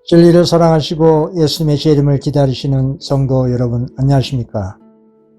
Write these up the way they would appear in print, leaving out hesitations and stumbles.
진리를 사랑하시고 예수님의 재림을 기다리시는 성도 여러분, 안녕하십니까?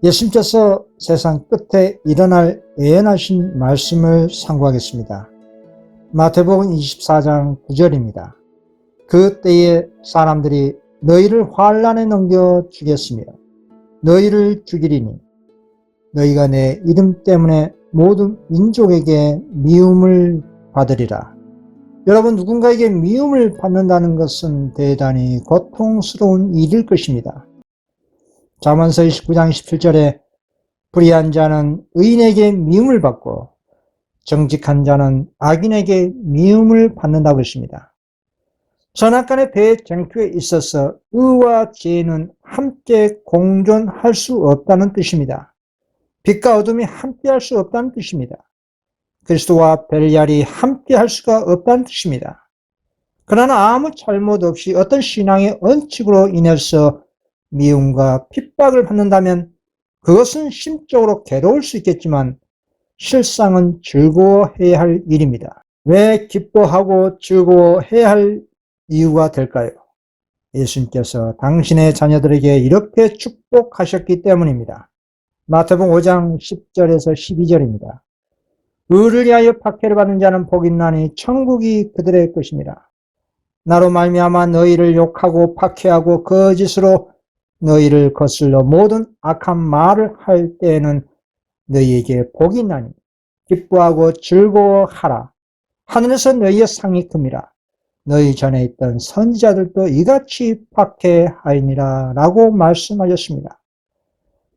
예수님께서 세상 끝에 일어날 예언하신 말씀을 상고하겠습니다. 마태복음 24장 9절입니다. 그때에 사람들이 너희를 환난에 넘겨 주겠으며 너희를 죽이리니 너희가 내 이름 때문에 모든 민족에게 미움을 받으리라. 여러분, 누군가에게 미움을 받는다는 것은 대단히 고통스러운 일일 것입니다. 잠언서 29장 17절에 불의한 자는 의인에게 미움을 받고 정직한 자는 악인에게 미움을 받는다고 했습니다. 선악간의 대쟁투에 있어서 의와 죄는 함께 공존할 수 없다는 뜻입니다. 빛과 어둠이 함께 할 수 없다는 뜻입니다. 그리스도와 벨리알이 함께 할 수가 없다는 뜻입니다. 그러나 아무 잘못 없이 어떤 신앙의 원칙으로 인해서 미움과 핍박을 받는다면 그것은 심적으로 괴로울 수 있겠지만 실상은 즐거워해야 할 일입니다. 왜 기뻐하고 즐거워해야 할 이유가 될까요? 예수님께서 당신의 자녀들에게 이렇게 축복하셨기 때문입니다. 마태복음 5장 10절에서 12절입니다. 의를 위하여 박해를 받는 자는 복이 있나니 천국이 그들의 것입니다. 나로 말미암아 너희를 욕하고 박해하고 거짓으로 너희를 거슬러 모든 악한 말을 할 때에는 너희에게 복이 있나니 기뻐하고 즐거워하라. 하늘에서 너희의 상이 큽니다. 너희 전에 있던 선지자들도 이같이 박해하이니라 라고 말씀하셨습니다.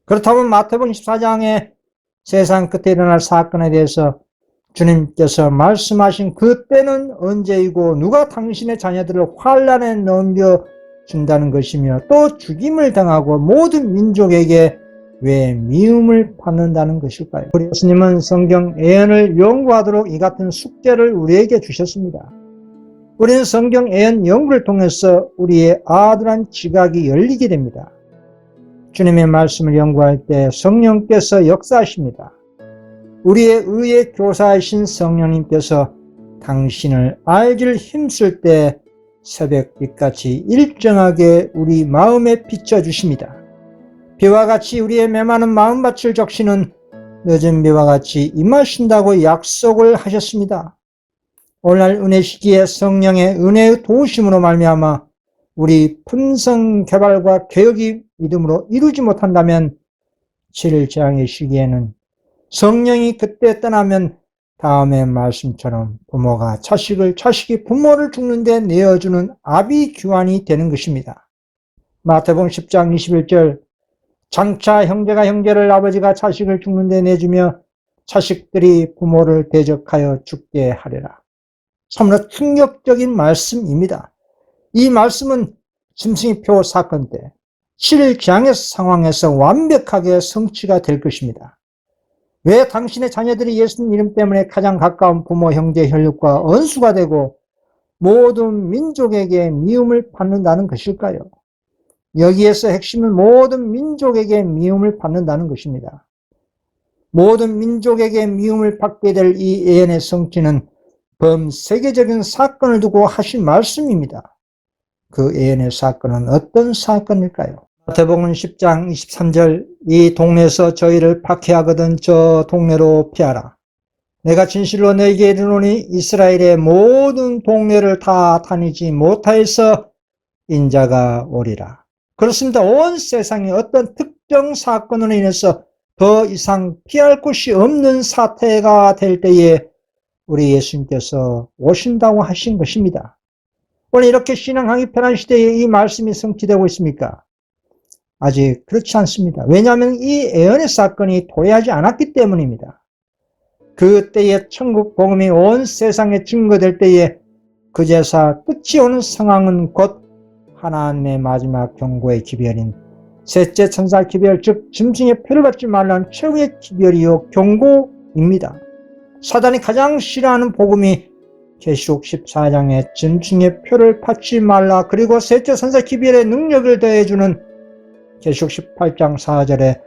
그렇다면 마태복음 24장에 세상 끝에 일어날 사건에 대해서 주님께서 말씀하신 그때는 언제이고 누가 당신의 자녀들을 환난에 넘겨준다는 것이며 또 죽임을 당하고 모든 민족에게 왜 미움을 받는다는 것일까요? 우리 예수님은 성경 예언을 연구하도록 이 같은 숙제를 우리에게 주셨습니다. 우리는 성경 예언 연구를 통해서 우리의 아들한 지각이 열리게 됩니다. 주님의 말씀을 연구할 때 성령께서 역사하십니다. 우리의 의의 교사이신 성령님께서 당신을 알기를 힘쓸 때 새벽빛같이 일정하게 우리 마음에 비춰주십니다. 비와 같이 우리의 메마른 마음밭을 적시는 늦은 비와 같이 임하신다고 약속을 하셨습니다. 오늘날 은혜 시기에 성령의 은혜의 도우심으로 말미암아 우리 분성 개발과 개혁이 믿음으로 이루지 못한다면 7일 재앙의 시기에는 성령이 그때 떠나면 다음의 말씀처럼 부모가 자식을, 자식이 부모를 죽는데 내어주는 아비규환이 되는 것입니다. 마태복음 10장 21절 장차 형제가 형제를, 아버지가 자식을 죽는데 내주며 자식들이 부모를 대적하여 죽게 하리라. 참으로 충격적인 말씀입니다. 이 말씀은 짐승이표 사건 때 7일 재앙의 상황에서 완벽하게 성취가 될 것입니다. 왜 당신의 자녀들이 예수님 이름 때문에 가장 가까운 부모, 형제, 혈육과 원수가 되고 모든 민족에게 미움을 받는다는 것일까요? 여기에서 핵심은 모든 민족에게 미움을 받는다는 것입니다. 모든 민족에게 미움을 받게 될 이 예언의 성취는 범세계적인 사건을 두고 하신 말씀입니다. 그 예언의 사건은 어떤 사건일까요? 마태복음 10장 23절 이 동네에서 저희를 박해하거든 저 동네로 피하라. 내가 진실로 너에게 이르노니 이스라엘의 모든 동네를 다 다니지 못하여서 인자가 오리라. 그렇습니다. 온 세상에 어떤 특정 사건으로 인해서 더 이상 피할 곳이 없는 사태가 될 때에 우리 예수님께서 오신다고 하신 것입니다. 오늘 이렇게 신앙하기 편한 시대에 이 말씀이 성취되고 있습니까? 아직 그렇지 않습니다. 왜냐하면 이 예언의 사건이 도래하지 않았기 때문입니다. 그때에 천국 복음이 온 세상에 증거될 때에 그제서 끝이 오는 상황은 곧 하나님의 마지막 경고의 기별인 셋째 천사 기별, 즉 짐승의 표를 받지 말라는 최후의 기별이요 경고입니다. 사단이 가장 싫어하는 복음이 계시록 14장에 짐승의 표를 받지 말라, 그리고 셋째 천사 기별의 능력을 더해주는 계시록 18장 4절에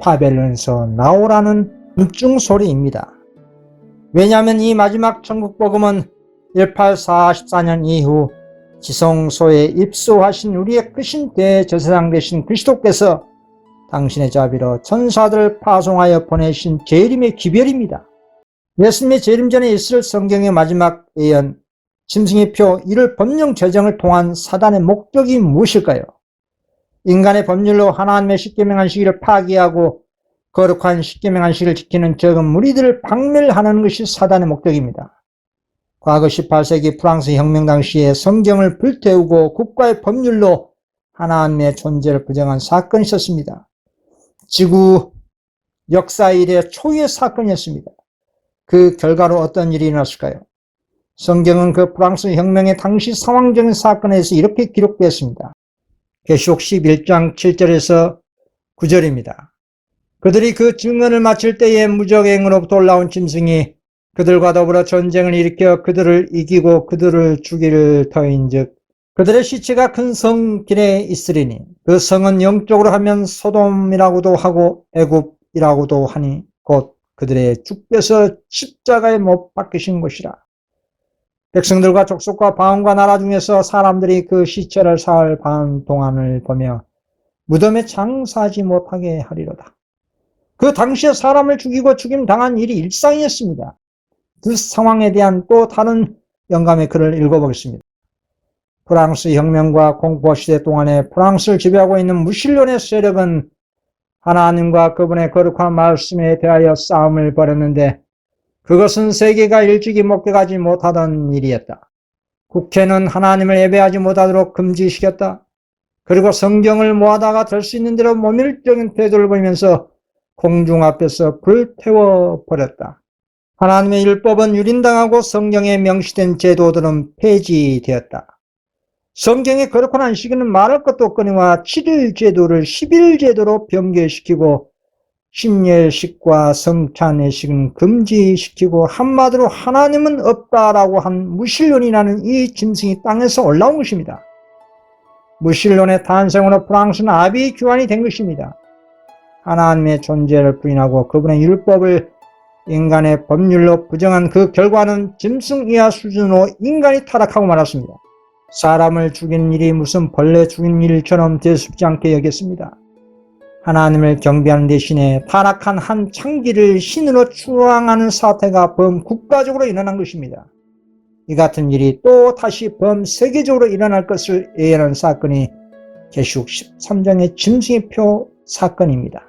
바벨론에서 나오라는 음증소리입니다. 왜냐하면 이 마지막 천국복음은 1844년 이후 지성소에 입소하신 우리의 크신 대제사장 되신 그리스도께서 당신의 자비로 천사들을 파송하여 보내신 재림의 기별입니다. 예수님의 재림 전에 있을 성경의 마지막 예언, 짐승의 표, 이를 법령 제정을 통한 사단의 목적이 무엇일까요? 인간의 법률로 하나님의 십계명 안식일을 파기하고 거룩한 십계명 안식일을 지키는 적은 무리들을 박멸하는 것이 사단의 목적입니다. 과거 18세기 프랑스 혁명 당시에 성경을 불태우고 국가의 법률로 하나님의 존재를 부정한 사건이 있었습니다. 지구 역사 이래 초유의 사건이었습니다. 그 결과로 어떤 일이 일어났을까요? 성경은 그 프랑스 혁명의 당시 상황적인 사건에 대해서 이렇게 기록되었습니다. 계시록 11장 7절에서 9절입니다. 그들이 그 증언을 마칠 때에 무적행으로부터 올라온 짐승이 그들과 더불어 전쟁을 일으켜 그들을 이기고 그들을 죽이를 터인즉 그들의 시체가 큰 성 길에 있으리니 그 성은 영적으로 하면 소돔이라고도 하고 애굽이라고도 하니 곧 그들의 주께서 십자가에 못 박히신 곳이라. 백성들과 족속과 방언과 나라 중에서 사람들이 그 시체를 사흘 반 동안을 보며 무덤에 장사하지 못하게 하리로다. 그 당시에 사람을 죽이고 죽임당한 일이 일상이었습니다. 그 상황에 대한 또 다른 영감의 글을 읽어보겠습니다. 프랑스 혁명과 공포시대 동안에 프랑스를 지배하고 있는 무신론의 세력은 하나님과 그분의 거룩한 말씀에 대하여 싸움을 벌였는데 그것은 세계가 일찍이 목격하지 못하던 일이었다. 국회는 하나님을 예배하지 못하도록 금지시켰다. 그리고 성경을 모아다가 될 수 있는 대로 모멸적인 태도를 보이면서 공중 앞에서 불태워버렸다. 하나님의 율법은 유린당하고 성경에 명시된 제도들은 폐지되었다. 성경의 거룩한 안식일은 말할 것도 없거니와 7일 제도를 10일 제도로 변개시키고 신예식과 성찬예식은 금지시키고 한마디로 하나님은 없다라고 한 무신론이라는 이 짐승이 땅에서 올라온 것입니다. 무신론의 탄생으로 프랑스는 아비 규환이 된 것입니다. 하나님의 존재를 부인하고 그분의 율법을 인간의 법률로 부정한 그 결과는 짐승 이하 수준으로 인간이 타락하고 말았습니다. 사람을 죽인 일이 무슨 벌레 죽인 일처럼 대수롭지 않게 여겼습니다. 하나님을 경배하는 대신에 타락한 한 창기를 신으로 추앙하는 사태가 범국가적으로 일어난 것입니다. 이 같은 일이 또 다시 범세계적으로 일어날 것을 예언한 사건이 계시록 13장의 짐승의 표 사건입니다.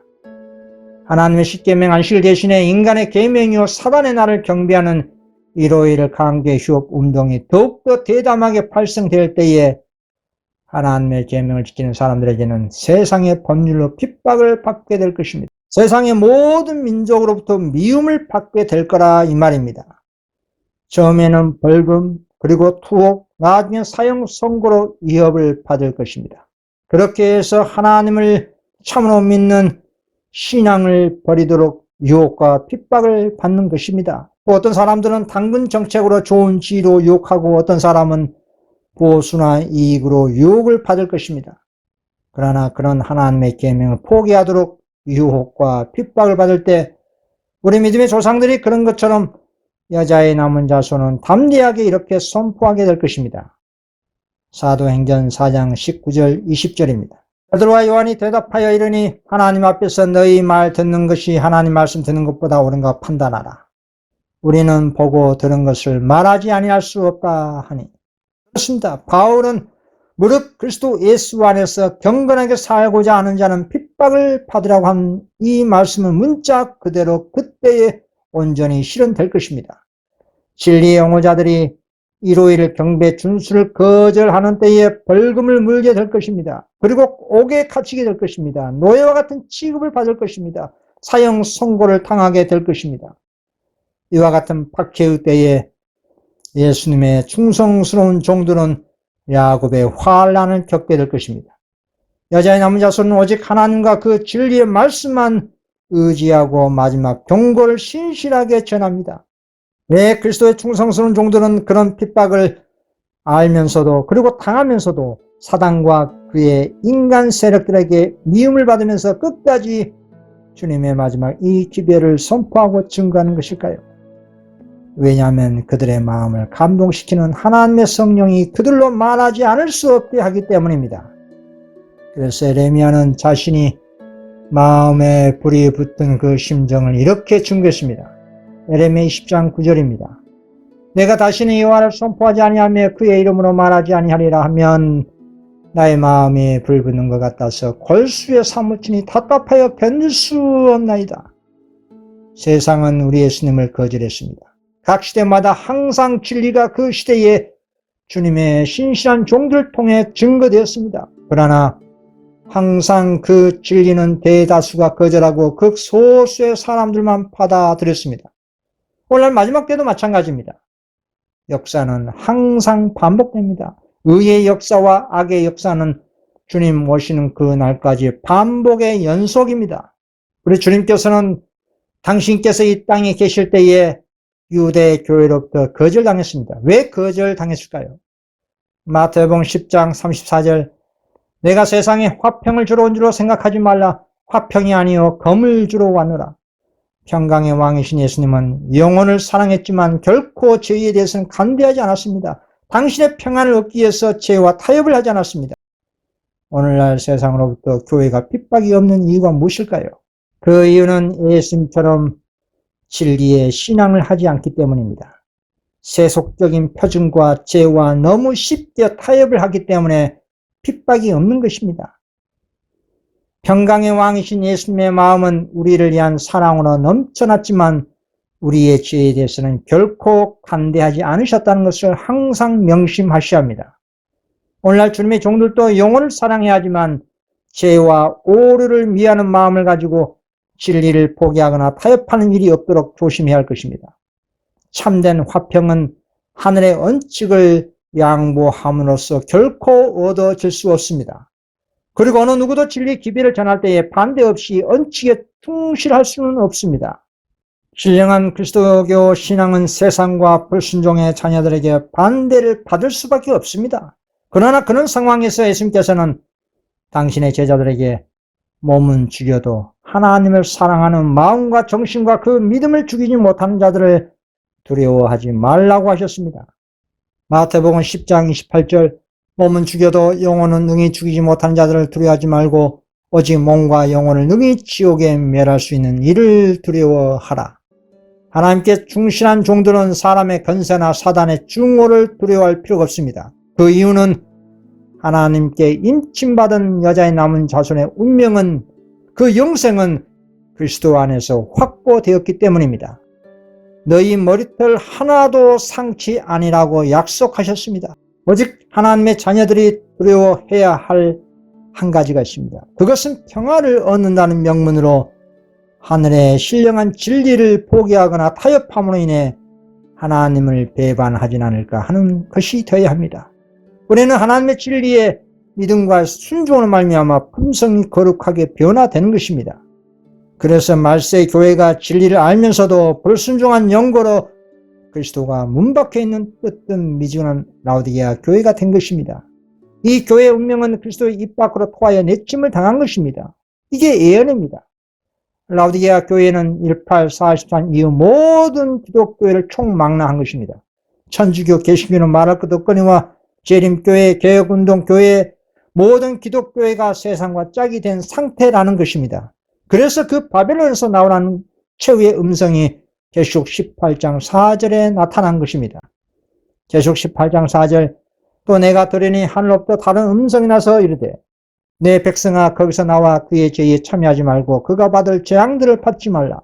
하나님의 십계명 안식일 대신에 인간의 계명이요 사단의 날을 경배하는 일요일 강제 휴업 운동이 더욱더 대담하게 발생될 때에 하나님의 계명을 지키는 사람들에게는 세상의 법률로 핍박을 받게 될 것입니다. 세상의 모든 민족으로부터 미움을 받게 될 거라 이 말입니다. 처음에는 벌금 그리고 투옥 나중에 사형 선고로 위협을 받을 것입니다. 그렇게 해서 하나님을 참으로 믿는 신앙을 버리도록 유혹과 핍박을 받는 것입니다. 또 어떤 사람들은 당근 정책으로 좋은 지위로 유혹하고 어떤 사람은 보수나 이익으로 유혹을 받을 것입니다. 그러나 그런 하나님의 계명을 포기하도록 유혹과 핍박을 받을 때 우리 믿음의 조상들이 그런 것처럼 여자의 남은 자손은 담대하게 이렇게 선포하게 될 것입니다. 사도행전 4장 19절 20절입니다. 베드로와 요한이 대답하여 이르니 하나님 앞에서 너희 말 듣는 것이 하나님 말씀 듣는 것보다 옳은가 판단하라. 우리는 보고 들은 것을 말하지 아니할 수 없다 하니. 그렇습니다. 바울은 무릇 그리스도 예수 안에서 경건하게 살고자 하는 자는 핍박을 받으라고 한 이 말씀은 문자 그대로 그때에 온전히 실현될 것입니다. 진리의 영호자들이 일요일 경배 준수를 거절하는 때에 벌금을 물게 될 것입니다. 그리고 옥에 갇히게 될 것입니다. 노예와 같은 취급을 받을 것입니다. 사형 선고를 당하게 될 것입니다. 이와 같은 박해의 때에 예수님의 충성스러운 종들은 야곱의 환난을 겪게 될 것입니다. 여자의 남은 자손은 오직 하나님과 그 진리의 말씀만 의지하고 마지막 경고를 신실하게 전합니다. 왜 그리스도의 충성스러운 종들은 그런 핍박을 알면서도 그리고 당하면서도 사단과 그의 인간 세력들에게 미움을 받으면서 끝까지 주님의 마지막 이 기별을 선포하고 증거하는 것일까요? 왜냐하면 그들의 마음을 감동시키는 하나님의 성령이 그들로 말하지 않을 수 없게 하기 때문입니다. 그래서 에레미야는 자신이 마음에 불이 붙은 그 심정을 이렇게 증거했습니다. 에레미야 20장 9절입니다. 내가 다시는 여호와를 선포하지 아니하며 그의 이름으로 말하지 아니하리라 하면 나의 마음이 불붙는 것 같아서 골수에 사무치니 답답하여 견딜 수 없나이다. 세상은 우리 예수님을 거절했습니다. 각 시대마다 항상 진리가 그 시대에 주님의 신실한 종들을 통해 증거되었습니다. 그러나 항상 그 진리는 대다수가 거절하고 극소수의 사람들만 받아들였습니다. 오늘 마지막 때도 마찬가지입니다. 역사는 항상 반복됩니다. 의의 역사와 악의 역사는 주님 오시는 그 날까지 반복의 연속입니다. 우리 주님께서는 당신께서 이 땅에 계실 때에 유대 교회로부터 거절당했습니다. 왜 거절당했을까요? 마태복음 10장 34절 내가 세상에 화평을 주러 온 줄로 생각하지 말라. 화평이 아니요 검을 주러 왔노라. 평강의 왕이신 예수님은 영혼을 사랑했지만 결코 죄에 대해서는 간대하지 않았습니다. 당신의 평안을 얻기 위해서 죄와 타협을 하지 않았습니다. 오늘날 세상으로부터 교회가 핍박이 없는 이유가 무엇일까요? 그 이유는 예수님처럼 진리의 신앙을 하지 않기 때문입니다. 세속적인 표준과 죄와 너무 쉽게 타협을 하기 때문에 핍박이 없는 것입니다. 평강의 왕이신 예수님의 마음은 우리를 위한 사랑으로 넘쳐났지만 우리의 죄에 대해서는 결코 간대하지 않으셨다는 것을 항상 명심하셔야 합니다. 오늘날 주님의 종들도 영혼을 사랑해야 하지만 죄와 오류를 미하는 마음을 가지고 진리를 포기하거나 타협하는 일이 없도록 조심해야 할 것입니다. 참된 화평은 하늘의 언칙을 양보함으로써 결코 얻어질 수 없습니다. 그리고 어느 누구도 진리 기비를 전할 때에 반대 없이 언칙에 충실할 수는 없습니다. 신령한 그리스도교 신앙은 세상과 불순종의 자녀들에게 반대를 받을 수밖에 없습니다. 그러나 그런 상황에서 예수님께서는 당신의 제자들에게 몸은 죽여도 하나님을 사랑하는 마음과 정신과 그 믿음을 죽이지 못하는 자들을 두려워하지 말라고 하셨습니다. 마태복음 10장 28절 몸은 죽여도 영혼은 능히 죽이지 못하는 자들을 두려워하지 말고 오직 몸과 영혼을 능히 지옥에 멸할 수 있는 이를 두려워하라. 하나님께 충실한 종들은 사람의 권세나 사단의 증오를 두려워할 필요가 없습니다. 그 이유는 하나님께 인침받은 여자의 남은 자손의 운명은 그 영생은 그리스도 안에서 확보되었기 때문입니다. 너희 머리털 하나도 상치 아니라고 약속하셨습니다. 오직 하나님의 자녀들이 두려워해야 할 한 가지가 있습니다. 그것은 평화를 얻는다는 명분으로 하늘의 신령한 진리를 포기하거나 타협함으로 인해 하나님을 배반하진 않을까 하는 것이 되어야 합니다. 우리는 하나님의 진리에 믿음과 순종을 말미암아 품성이 거룩하게 변화되는 것입니다. 그래서 말세의 교회가 진리를 알면서도 불순종한 영고로 그리스도가 문밖에 있는 뜨뜻 미지근한 라오디게아 교회가 된 것입니다. 이 교회의 운명은 그리스도의 입 밖으로 토하여 내침을 당한 것입니다. 이게 예언입니다. 라오디게아 교회는 1843 이후 모든 기독교회를 총망라한 것입니다. 천주교, 개신교는 말할 것 없거니와 재림교회, 개혁운동교회, 모든 기독교회가 세상과 짝이 된 상태라는 것입니다. 그래서 그 바벨론에서 나오는 최후의 음성이 계시록 18장 4절에 나타난 것입니다. 계시록 18장 4절 또 내가 들으니 하늘로부터 다른 음성이 나서 이르되 내 백성아 거기서 나와 그의 죄에 참여하지 말고 그가 받을 재앙들을 받지 말라.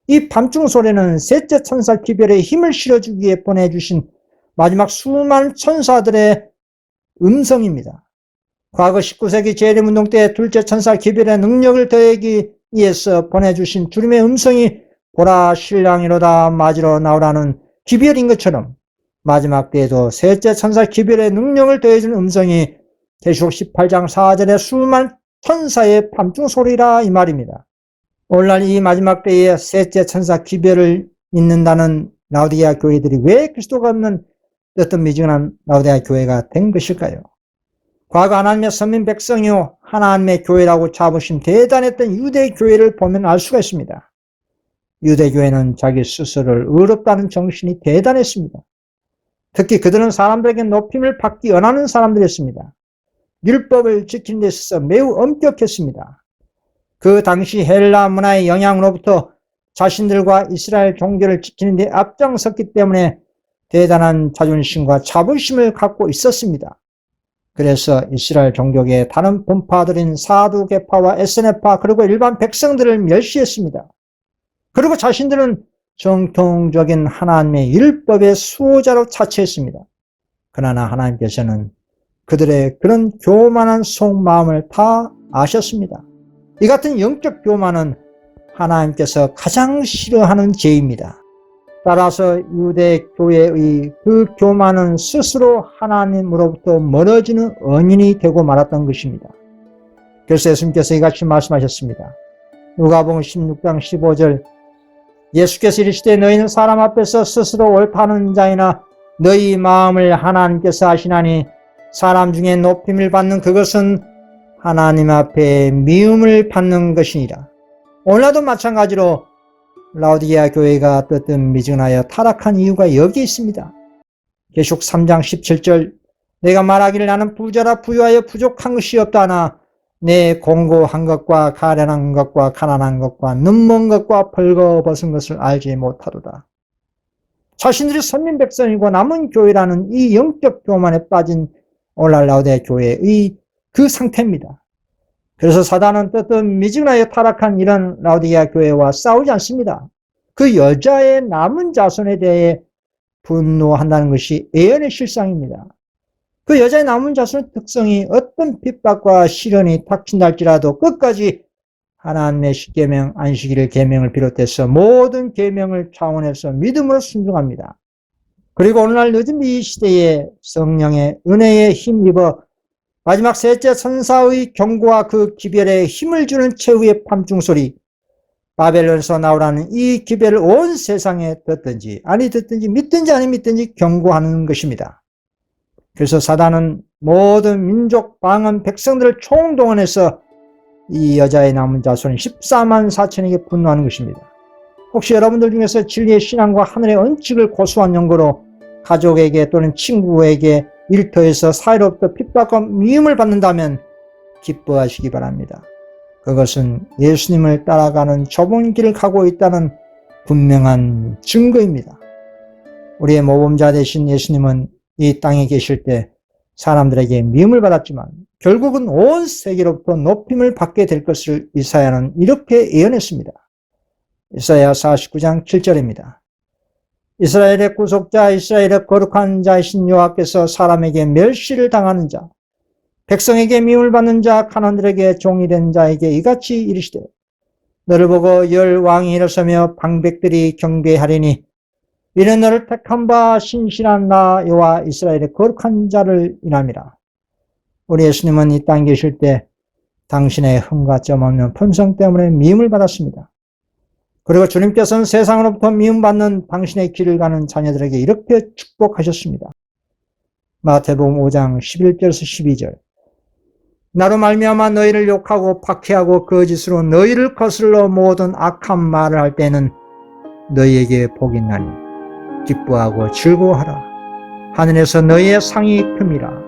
이 밤중 소리는 셋째 천사 기별에 힘을 실어주기 위해 보내주신 마지막 수많은 천사들의 음성입니다. 과거 19세기 재림운동 때 둘째 천사 기별의 능력을 더하기 위해서 보내주신 주님의 음성이 보라 신랑이로다 맞으러 나오라는 기별인 것처럼 마지막 때에도 셋째 천사 기별의 능력을 더해주는 음성이 계시록 18장 4절의 수많은 천사의 밤중 소리라 이 말입니다. 오늘날 이 마지막 때에 셋째 천사 기별을 믿는다는 라오디게아 교회들이 왜 그리스도가 없는 어떤 미지근한 라오디게아 교회가 된 것일까요? 과거 하나님의 선민 백성이요 하나님의 교회라고 잡으신 대단했던 유대 교회를 보면 알 수가 있습니다. 유대교회는 자기 스스로를 의롭다는 정신이 대단했습니다. 특히 그들은 사람들에게 높임을 받기 원하는 사람들이었습니다. 율법을 지키는 데 있어서 매우 엄격했습니다. 그 당시 헬라 문화의 영향으로부터 자신들과 이스라엘 종교를 지키는 데 앞장섰기 때문에 대단한 자존심과 자부심을 갖고 있었습니다. 그래서 이스라엘 종교계의 다른 분파들인 사두개파와 에스네파 그리고 일반 백성들을 멸시했습니다. 그리고 자신들은 정통적인 하나님의 율법의 수호자로 자처했습니다. 그러나 하나님께서는 그들의 그런 교만한 속마음을 다 아셨습니다. 이 같은 영적 교만은 하나님께서 가장 싫어하는 죄입니다. 따라서 유대교회의 그 교만은 스스로 하나님으로부터 멀어지는 원인이 되고 말았던 것입니다. 그래서 예수님께서 이같이 말씀하셨습니다. 누가복음 16장 15절 예수께서 이르시되 너희는 사람 앞에서 스스로 옳다는 자이나 너희 마음을 하나님께서 아시나니 사람 중에 높임을 받는 그것은 하나님 앞에 미움을 받는 것이니라. 오늘날도 마찬가지로 라오디게아 교회가 뜨뜻미지근하여 타락한 이유가 여기 있습니다. 계시록 3장 17절 내가 말하기를 나는 부자라 부유하여 부족한 것이 없다 하나 내 공고한 것과 가련한 것과 가난한 것과 눈먼 것과 벌거벗은 것을 알지 못하도다. 자신들이 선민 백성이고 남은 교회라는 이 영적 교만에 빠진 오늘날 라오디게아 교회의 그 상태입니다. 그래서 사단은 뜨뜻미지근하여 타락한 이런 라오디게아 교회와 싸우지 않습니다. 그 여자의 남은 자손에 대해 분노한다는 것이 예언의 실상입니다. 그 여자의 남은 자손의 특성이 어떤 핍박과 시련이 닥친다 할지라도 끝까지 하나님의 십계명, 안식일 계명을 비롯해서 모든 계명을 차원해서 믿음으로 순종합니다. 그리고 오늘날 늦은 이 시대에 성령의 은혜에 힘입어 마지막 셋째 천사의 경고와 그 기별에 힘을 주는 최후의 밤중소리 바벨론에서 나오라는 이 기별을 온 세상에 듣든지 아니 듣든지 믿든지 아니 믿든지 경고하는 것입니다. 그래서 사단은 모든 민족 방언 백성들을 총동원해서 이 여자의 남은 자손 14만 4천에게 분노하는 것입니다. 혹시 여러분들 중에서 진리의 신앙과 하늘의 언칙을 고수한 연고로 가족에게 또는 친구에게 일터에서 사이로부터 핍박과 미움을 받는다면 기뻐하시기 바랍니다. 그것은 예수님을 따라가는 좁은 길을 가고 있다는 분명한 증거입니다. 우리의 모범자 되신 예수님은 이 땅에 계실 때 사람들에게 미움을 받았지만 결국은 온 세계로부터 높임을 받게 될 것을 이사야는 이렇게 예언했습니다. 이사야 49장 7절입니다. 이스라엘의 구속자 이스라엘의 거룩한 자이신 여호와께서 사람에게 멸시를 당하는 자 백성에게 미움을 받는 자 가난들에게 종이 된 자에게 이같이 이르시되 너를 보고 열 왕이 일어서며 방백들이 경배하리니 이는 너를 택한 바 신실한 나 여호와 이스라엘의 거룩한 자를 인함이라. 우리 예수님은 이 땅에 계실 때 당신의 흠과 점 없는 품성 때문에 미움을 받았습니다. 그리고 주님께서는 세상으로부터 미움받는 당신의 길을 가는 자녀들에게 이렇게 축복하셨습니다. 마태복음 5장 11절에서 12절 나로 말미암아 너희를 욕하고 박해하고 거짓으로 너희를 거슬러 모든 악한 말을 할 때는 너희에게 복이 있나니 기뻐하고 즐거워하라. 하늘에서 너희의 상이 큼이라.